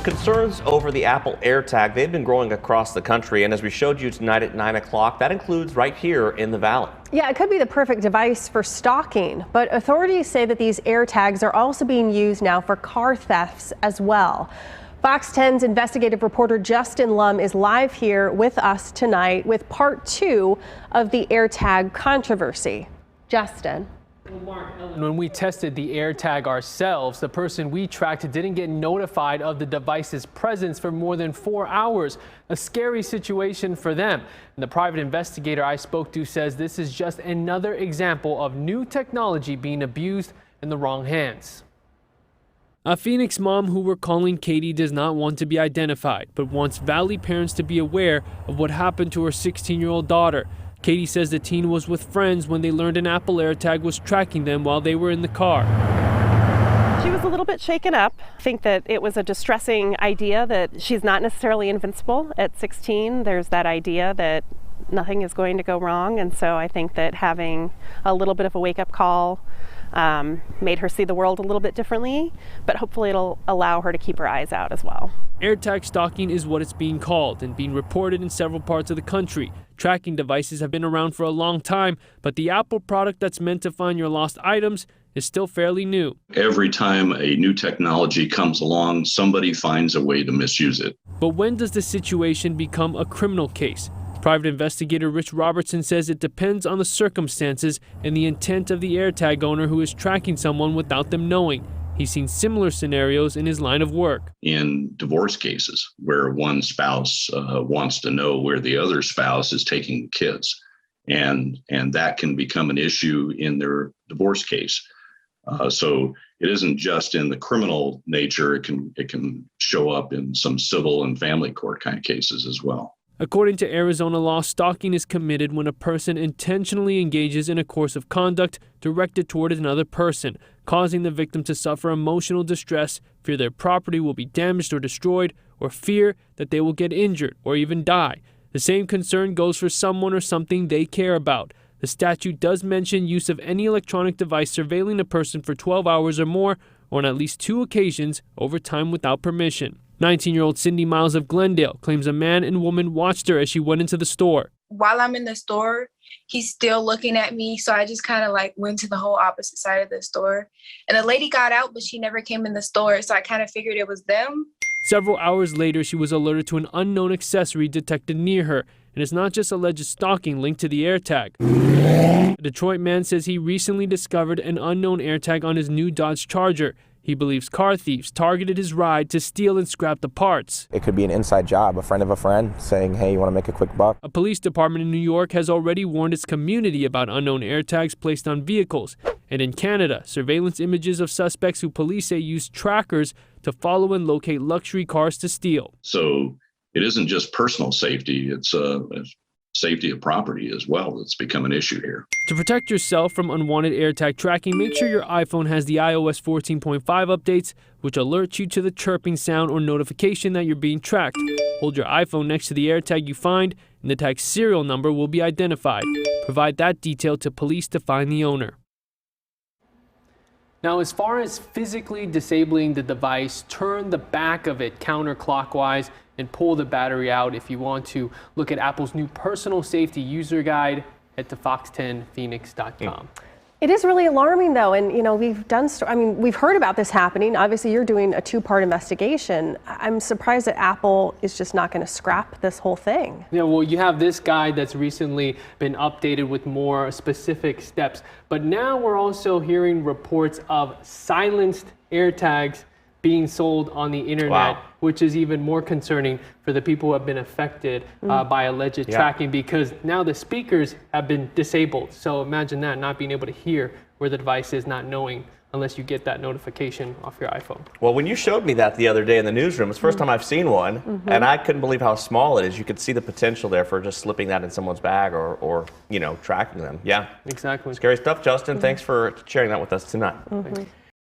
Concerns over the Apple AirTag, they've been growing across the country, and as we showed you tonight at 9 o'clock, that includes right here in the Valley. Yeah, it could be the perfect device for stalking, but authorities say that these AirTags are also being used now for car thefts as well. Fox 10's investigative reporter Justin Lum is live here with us tonight with part 2 of the AirTag controversy. Justin. When we tested the AirTag ourselves, the person we tracked didn't get notified of the device's presence for more than 4 hours. A scary situation for them. And the private investigator I spoke to says this is just another example of new technology being abused in the wrong hands. A Phoenix mom who we're calling Katie does not want to be identified, but wants Valley parents to be aware of what happened to her 16-year-old daughter. Katie says the teen was with friends when they learned an Apple AirTag was tracking them while they were in the car. She was a little bit shaken up. I think that it was a distressing idea that she's not necessarily invincible at 16. There's that idea that nothing is going to go wrong. And so I think that having a little bit of a wake-up call made her see the world a little bit differently, but hopefully it'll allow her to keep her eyes out as well. AirTag stalking is what it's being called and being reported in several parts of the country. Tracking devices have been around for a long time, but the Apple product that's meant to find your lost items is still fairly new. Every time a new technology comes along, somebody finds a way to misuse it. But when does the situation become a criminal case? Private investigator Rich Robertson says it depends on the circumstances and the intent of the AirTag owner who is tracking someone without them knowing. He's seen similar scenarios in his line of work. In divorce cases where one spouse wants to know where the other spouse is taking the kids, and that can become an issue in their divorce case. So it isn't just in the criminal nature, it can show up in some civil and family court kind of cases as well. According to Arizona law, stalking is committed when a person intentionally engages in a course of conduct directed toward another person, causing the victim to suffer emotional distress, fear their property will be damaged or destroyed, or fear that they will get injured or even die. The same concern goes for someone or something they care about. The statute does mention use of any electronic device surveilling a person for 12 hours or more, or on at least 2 occasions over time without permission. 19-year-old Cindy Miles of Glendale claims a man and woman watched her as she went into the store. While I'm in the store, he's still looking at me. So I just kind of went to the whole opposite side of the store. And the lady got out, but she never came in the store. So I kind of figured it was them. Several hours later, she was alerted to an unknown accessory detected near her. And it's not just alleged stalking linked to the AirTag. A Detroit man says he recently discovered an unknown AirTag on his new Dodge Charger. He believes car thieves targeted his ride to steal and scrap the parts. It could be an inside job, a friend of a friend saying, hey, you want to make a quick buck? A police department in New York has already warned its community about unknown AirTags placed on vehicles. And in Canada, surveillance images of suspects who police say use trackers to follow and locate luxury cars to steal. So it isn't just personal safety, it's safety of property as well that's become an issue here. To protect yourself from unwanted AirTag tracking, make sure your iPhone has the iOS 14.5 updates, which alerts you to the chirping sound or notification that you're being tracked. Hold your iPhone next to the AirTag you find, and the tag's serial number will be identified. Provide that detail to police to find the owner. Now, as far as physically disabling the device, turn the back of it counterclockwise and pull the battery out. If you want to look at Apple's new personal safety user guide, head to fox10phoenix.com. It is really alarming, though, and we've heard about this happening. Obviously, you're doing a 2-part investigation. I'm surprised that Apple is just not going to scrap this whole thing. Yeah, well, you have this guide that's recently been updated with more specific steps, but now we're also hearing reports of silenced AirTags being sold on the internet, wow, which is even more concerning for the people who have been affected by alleged tracking, because now the speakers have been disabled. So imagine that, not being able to hear where the device is, not knowing unless you get that notification off your iPhone. Well, when you showed me that the other day in the newsroom, it's the first time I've seen one, and I couldn't believe how small it is. You could see the potential there for just slipping that in someone's bag or tracking them. Yeah. Exactly. Scary stuff, Justin. Thanks for sharing that with us tonight.